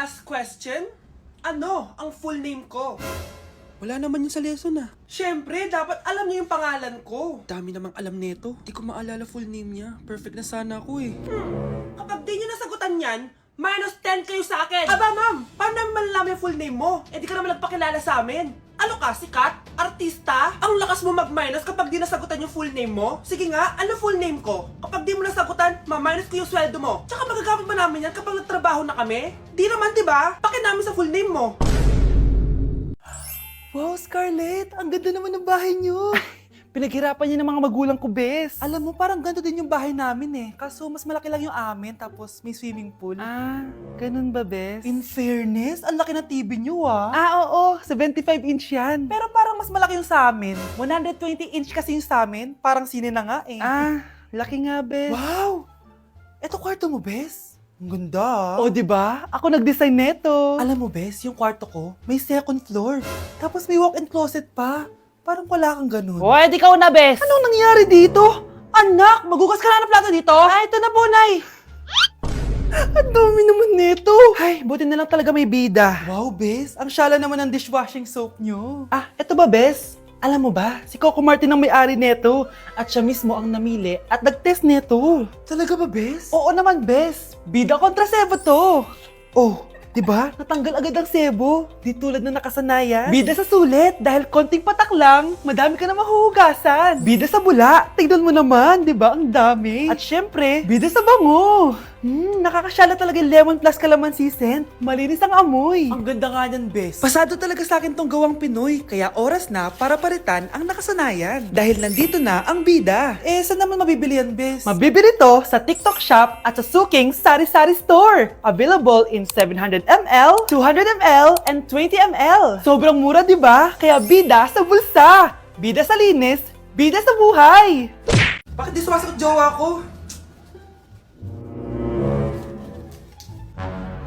last question? Ano ang full name ko? Wala naman yun sa lesson ah. Siyempre, dapat alam niyo yung pangalan ko. Dami namang alam nito. Di ko maalala full name niya. Perfect na sana ako eh. Kapag di niyo nasagutan yan, minus 10 kayo sa akin. Aba ma'am, paano naman malalaman yung full name mo? Eh di ka naman nagpakilala sa amin. Ano ka, sikat? Artista? Ang lakas mo mag-minus kapag di nasagutan yung full name mo? Sige nga, ano full name ko? Kapag di mo nasagutan, ma-minus ko yung sweldo mo. Tsaka magagamit ba namin yan kapag nagtrabaho na kami? Di naman, diba? Pakin namin sa full name mo. Wow, Scarlett! Ang ganda naman ng bahay niyo! Pinaghirapan niya ng mga magulang ko, bes. Alam mo, parang ganito din yung bahay namin eh. Kaso mas malaki lang yung amin, tapos may swimming pool. Ah, ganun ba, bes? In fairness, ang laki ng TV niyo ah. Ah, oo. 75-inch yan. Pero parang mas malaki yung sa amin. 120-inch kasi yung sa amin. Parang sine na nga eh. Ah, laki nga, bes. Wow! Eto kwarto mo, bes. Ang ganda. O, di ba? Ako nag-design neto. Alam mo, bes, yung kwarto ko, may second floor. Tapos may walk-in closet pa. Parang wala kang ganun. O, edi ikaw na, bes. Anong nangyari dito? Anak, magugas ka na ng plato dito? Ah, ito na po, Nay. Ang dami naman nito. Ay, buti na lang talaga may bida. Wow, bes. Ang syala naman ng dishwashing soap nyo. Ah, eto ba, bes? Alam mo ba, si Coco Martin ang may-ari neto. At siya mismo ang namili at nag-test neto. Talaga ba, bes? Oo naman, bes. Bida kontra sebo to. Oh, diba? Natanggal agad ang sebo. Di tulad na nakasanayan. Bida sa sulit. Dahil konting patak lang, madami ka na mahuhugasan. Bida sa bula. Tignan mo naman, diba? Ang dami. At syempre, bida sa bango. Nakakasyala talaga yung lemon plus calamansi scent. Malinis ang amoy. Ang ganda nga yan, bes. Pasado talaga sa akin tong gawang Pinoy. Kaya oras na para palitan ang nakasanayan. Dahil nandito na ang bida. Eh, saan naman mabibili yan, bes? Mabibili to sa TikTok Shop at sa Suking Sari Sari Store. Available in 700 ml, 200 ml, and 20 ml. Sobrang mura, di ba? Kaya bida sa bulsa. Bida sa linis. Bida sa buhay. Bakit di sumasagot jowa ko?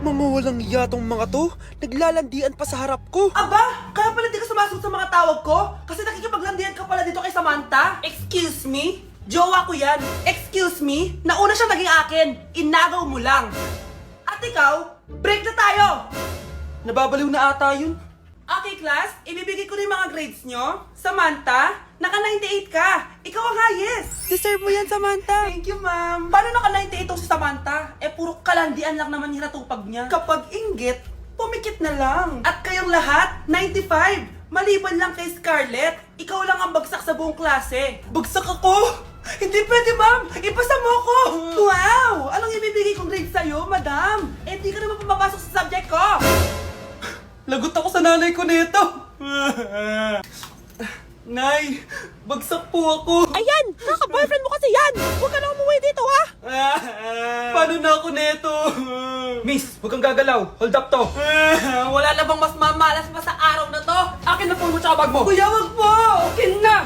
Mga walang iya tong mga to. Naglalandian pa sa harap ko. Aba, kaya pala di ka sumasagot sa mga tawag ko? Kasi nakikipaglandian ka pala dito kay Samantha? Excuse me? Jowa ko yan. Excuse me? Nauna siyang naging akin. Inagaw mo lang. At ikaw, break na tayo! Nababaliw na ata yun. Okay, class, ibibigay ko na yung mga grades nyo. Samantha, naka-98 ka. Ikaw ang highest. Deserve mo yan, Samantha. Thank you, ma'am. Paano naka-98 si Samantha? Eh, puro kalandian lang naman hinatupag niya. Kapag inggit, pumikit na lang. At kayong lahat, 95. Maliban lang kay Scarlett, ikaw lang ang bagsak sa buong klase. Bagsak ako? Hindi pwede, ma'am. Ipasa mo ako. Wow! Anong ibibigay kong grade sa'yo, madam? Eh, di ka naman pumapasok sa subject ko. Lagot ako sa nanay ko nito. Nay, bagsak po ako. Ayan! Kaka-boyfriend mo kasi yan! Huwag ka na umuwi dito, ha? Paano na ako nito? Miss, huwag kang gagalaw. Hold up to. Wala na bang mas mamalas pa sa araw na to? Akin na phone mo tsaka bag mo. Kuya, wag po! Akin na!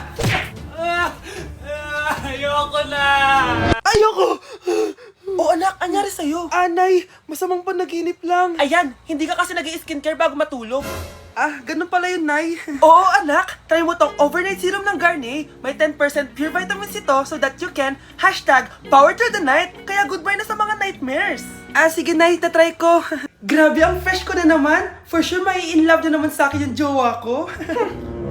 Ayoko na. Ayoko! O anak, anyari sa'yo? Anay, masamang panaginip lang. Ayan, hindi ka kasi nag-i-skincare bago matulog. Ah, ganun pala yun, Nay. Oo anak, try mo tong overnight serum ng Garnier. May 10% pure vitamin C to so that you can #power through the night. Kaya goodbye na sa mga nightmares. Ah, sige, Nay, tatry ko. Grabe, ang fresh ko na naman. For sure, may in love na naman sa akin yung jowa ko.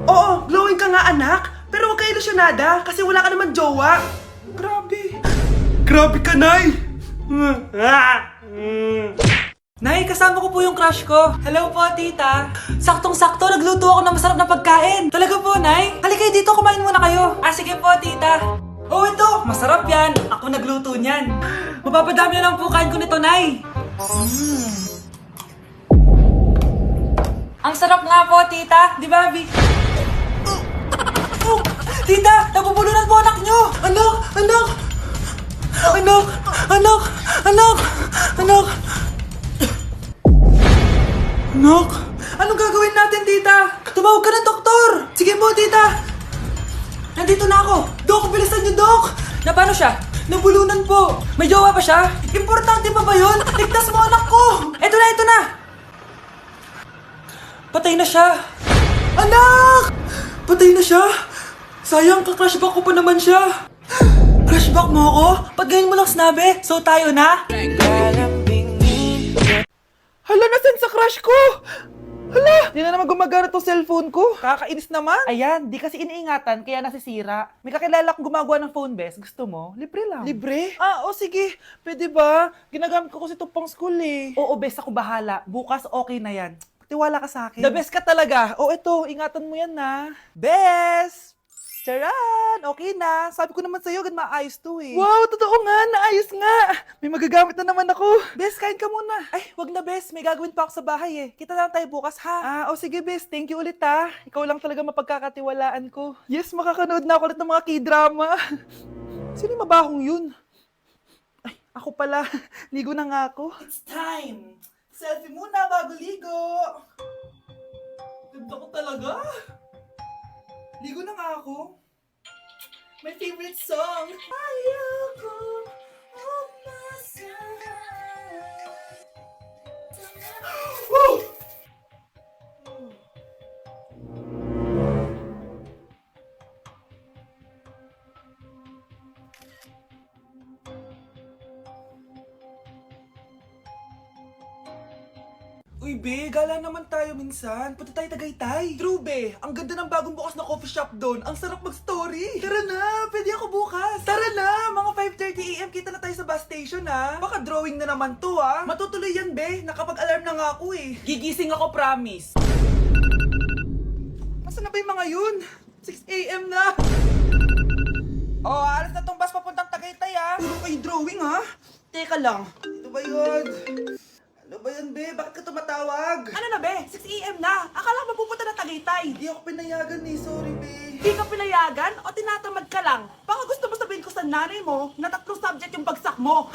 Oo, glowing ka nga anak. Pero huwag ka ilusyonada kasi wala ka naman jowa. Grabe. Grabe ka, Nay. Nay, kasama ko po yung crush ko. Hello po, tita. Saktong-sakto, nagluto ako ng masarap na pagkain. Talaga po, Nay? Halika dito, kumain muna kayo. Ah, sige po, tita. Oh, ito, masarap yan. Ako nagluto niyan. Mapapadami na lang po kain ko nito, Nay. Ang sarap nga po, tita. Di ba, Bi? Oh, tita, nabubulunan po anak nyo. Anak, anak. Anak, anak, anak, anak. Anak, anong gagawin natin, tita? Tumawag ka ng doktor! Sige po, tita! Nandito na ako! Dok, bilisan niyo, Dok! Na paano siya? Nabulunan po! May jowa pa siya? Importante pa ba yun? Ligtas mo, anak ko! Eto na, eto na! Patay na siya! Anak! Patay na siya? Sayang, ka-crushback ko pa naman siya! Crushback mo ako? Pag ganyan mo lang sinabi, so tayo na? Hala, nasan cash ko! Hala! Di na naman gumagana tong cellphone ko. Kakainis naman. Ayan, di kasi iniingatan, kaya nasisira. May kakilala akong gumagawa ng phone, bes. Gusto mo? Libre lang. Libre? Ah, o sige. Pwede ba? Ginagamit ko kasi ito pang school eh. Oo, bes. Ako bahala. Bukas okay na yan. Tiwala ka sa akin. The best ka talaga. O ito, ingatan mo yan na. Best! Charan! Okay na. Sabi ko naman sa'yo, gan maayos to eh. Wow, totoo nga. Naayos nga. May magagamit na naman ako. Bes, kain ka muna. Ay, wag na bes. May gagawin pa ako sa bahay eh. Kita na lang tayo bukas ha. O sige bes. Thank you ulit ha. Ikaw lang talaga mapagkakatiwalaan ko. Yes, makakanood na ako ulit ng mga K-drama. Sino yung mabahong yun? Ay, ako pala. Ligo na nga ako. It's time. Selfie muna bago ligo. Ganda ko talaga. Ligo na nga ako. My favorite song. Ayoko umasahan. Woo! Uy, be, gala naman tayo minsan. Punta tayo Tagaytay. True, be. Ang ganda ng bagong bukas na coffee shop doon. Ang sarap mag-story. Tara na, pwede ako bukas. Tara na, mga 5:30 AM kita na tayo sa bus station, ha? Baka drawing na naman to, ha? Matutuloy yan, be. Nakapag-alarm na nga ako, eh. Gigising ako, promise. Nasaan na ba yung mga yun? 6 AM na. Oh, alas na tong bus papuntang Tagaytay, ha? Puro kayo drawing, ha? Teka lang. Ito ba yun? Ano ba yan, be? Bakit ka tumatawag? Ano na, be? 6 AM na. Akala ko mapupunta na Tagaytay. Hindi ako pinayagan eh. Sorry, be. Di ka pinayagan o tinatamad ka lang? Baka gusto mo sabihin ko sa nanay mo na 3 subject yung bagsak mo.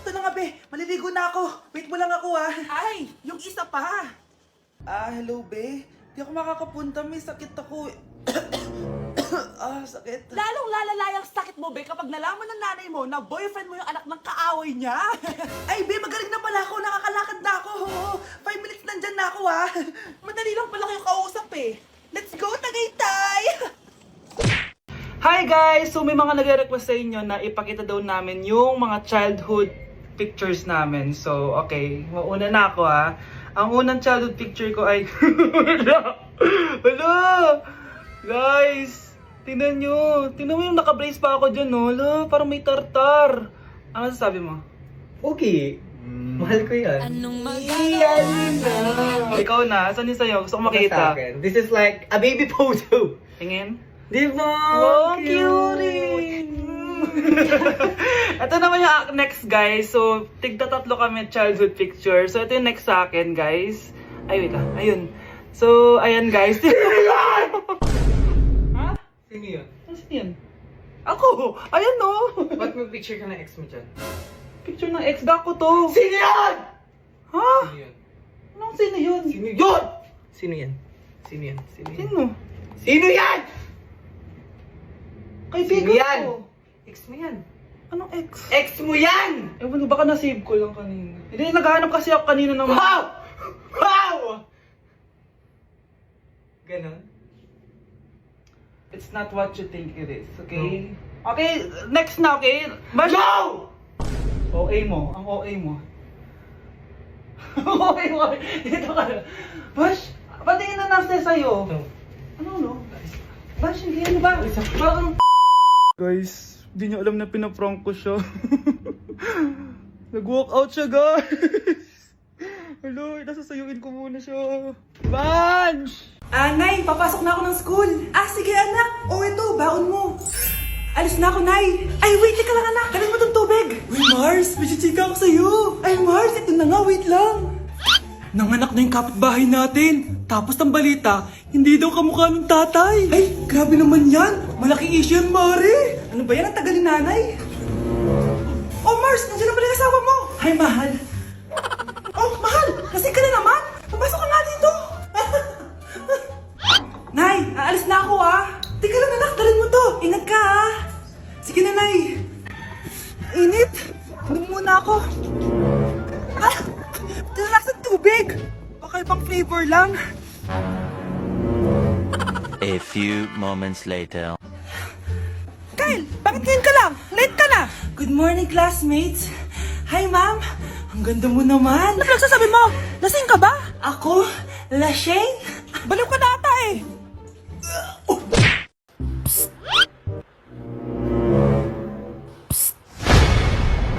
Ito na nga, be. Maliligo na ako. Wait mo lang ako, ah. Ay, yung isa pa. Hello, be. Di ako makakapunta. May sakit ako. Sakit. Lalong lalala yung sakit mo, be, kapag nalaman ng nanay mo na boyfriend mo yung anak ng kaaway niya. Ay, be, magaling na pala ako. Nakakalakad na ako. 5 minutes nandyan na ako, ah. Madali lang pala kayo kausap eh. Let's go, Tagaytay! Hi guys! So may mga nagre-request sa inyo na ipakita daw namin yung mga childhood pictures namin. So, okay. Mauna na ako ha. Ang unang childhood picture ko ay... Hala! Guys! Tingnan nyo. Tingnan mo yung naka-brace pa ako dyan, no? Hala, parang may tartar. Ano sasabi mo? Okay. Mahal ko yan. Ikaw na. Saan yung sa'yo? Gusto ko Sa makita. akin. This is like a baby photo. Tingin. Di ba? Wow, cute! Ito naman yung next, guys. So, tigta-tatlo kami childhood picture. So, ito yung next sa akin, guys. Ay, wait lang. Ayun. So, ayan, guys. Ha? Sino yun? Ano yun? Ako! Ayan, no! Ba't may picture ka ng ex mo dyan? Picture ng ex-da ko to. Sino yun? Ha? Sino yun? Anong sino yun? Sino yun? Sino yan? Sino yan? Sino yan? Sino? Sino yan? Kaibigan Sino yan? ko. Ex mo yan. Anong ex? Ex mo yan! Ewan ko, baka nasave ko lang kanina. Hindi, naghahanap kasi ako kanina ng... Wow! Wow! Ganon? It's not what you think it is, okay? Okay, next na, okay? Bash! No! OA mo, ang OA mo. OA mo, dito ka. Bash, patingin na nasa sa'yo. No. Ano, no? Bash, hindi ano ba? Parang... Guys, hindi niyo alam na pinaprank ko siya. Nag-walk out siya, guys. Hello, nasasayuin ko muna siya. Bansh! Nay, papasok na ako ng school. Sige anak. Ito, baon mo. Alis na ako, Nay. Ay, wait, ka lang anak. Dalhin mo tong tubig. Uy, Mars, may chichika ako sa'yo. Ay, Mars, ito na nga, wait lang. Nanganak na yung kapitbahay natin. Tapos ang balita, hindi daw kamukha ng tatay. Ay, grabe naman yan. Malaking issue yan, Mari. Ano ba yan ang tagal ni nanay? Oh, Mars, nandiyan na pala yung asawa mo. Ay, mahal. Oh, mahal, lasing ka na naman. Papasok ka nga dito. Nay, aalis na ako Teka lang anak, dalhin mo to. Ingat ka Sige na, Nay. Init. Inom muna ako. Tilalak sa tubig. Baka ibang flavor lang. A few moments later. Kyle, bakit ngayon ka lang? Late ka na. Good morning, classmates. Hi, ma'am. Ang ganda mo naman. Ano pinagsasabi mo? Lasing ka ba? Ako? Lasing? Baliw ka na ata eh.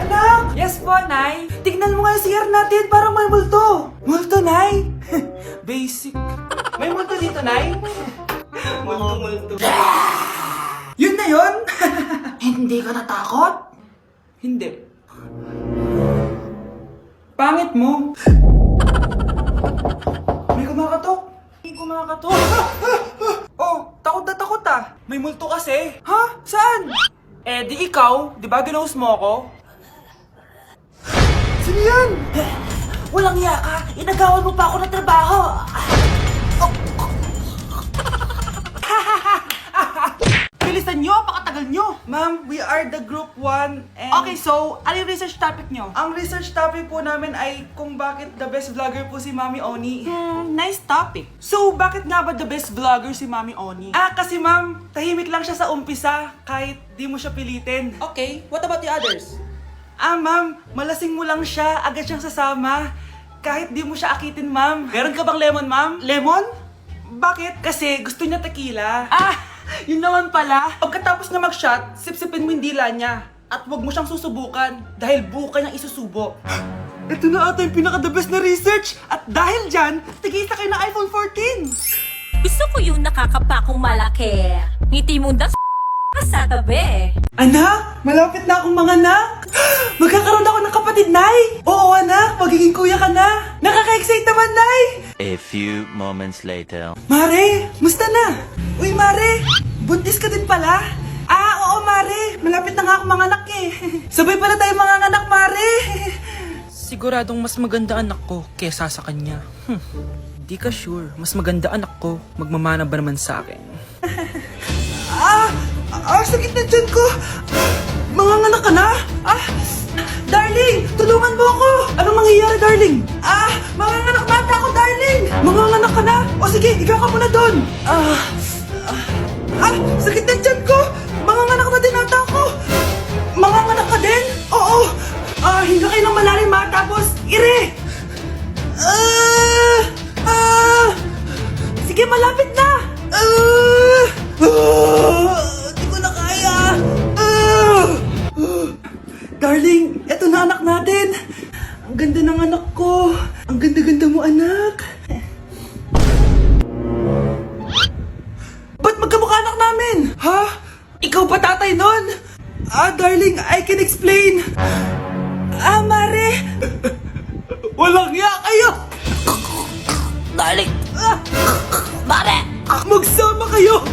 Anak! Yes po, Nay. Tignan mo nga yung CR natin, parang may multo. Multo, Nay? Basic. May multo dito, Nay? Multo. Yun na yun? Hindi ka natakot? Hindi. Pangit mo. May kumakatok. May kumakatok. Oh, takot na takot ah. May multo kasi. Ha? Saan? Eh, di ikaw, di ba ginose mo ako? Sino yan? Walang iya ka. Inagawan mo pa ako ng trabaho. Bilisan nyo, pakatagal nyo. Ma'am, we are the group 1 and... Okay, so, ano yung research topic nyo? Ang research topic po namin ay kung bakit the best vlogger po si Mami Oni. Nice topic. So, bakit nga ba the best vlogger si Mami Oni? Kasi ma'am, tahimik lang siya sa umpisa kahit di mo siya pilitin. Okay, what about the others? Ma'am, malasing mo lang siya, agad siyang sasama. Kahit di mo siya akitin, ma'am. Meron ka bang lemon, ma'am? Lemon? Bakit? Kasi gusto niya tequila. Yun naman pala. Pagkatapos na mag-shot, sipsipin mo yung dila niya. At huwag mo siyang susubukan dahil buka niyang isusubo. Ito na ata yung pinaka-the best na research. At dahil dyan, tigisa kayo ng iPhone 14. Gusto ko yung nakakapakong malaki. Ngiti mo das sa tabi. Anak, malapit na akong mga anak. Magkakaroon ako ng kapatid, Nay. Oo, anak, magiging kuya ka na. Nakaka-excite naman, Nay. A few moments later. Mare, musta na? Uy, Mare, buntis ka din pala? Oo, Mare, malapit na nga akong mga anak eh. Sabay pala tayo mga anak, Mare. Siguradong mas maganda anak ko kesa sa kanya. Di ka sure. Mas maganda anak ko. Magmamana ba naman sa akin? Sakit na dyan ko. Mga anak ka na? Darling, tulungan mo ako. Anong nangyayari, darling? Mga anak bata ako, darling. Mga anak ka na? O sige, ikaw ka muna doon. Sakit na dyan ko. Mga anak na din ata ako. Mga anak ka din? Oo. Hinga kayo ng malalim ha, tapos ire. Sige, malapit na. Di ko na kaya. Darling, eto na anak natin. Ang ganda ng anak ko. Ang ganda-ganda mo, anak. Ba't magkamukha anak namin? Ha? Ikaw ba tatay nun? Darling, I can explain. Mare. Walang iya kayo. Darling! Mare! Magsama kayo.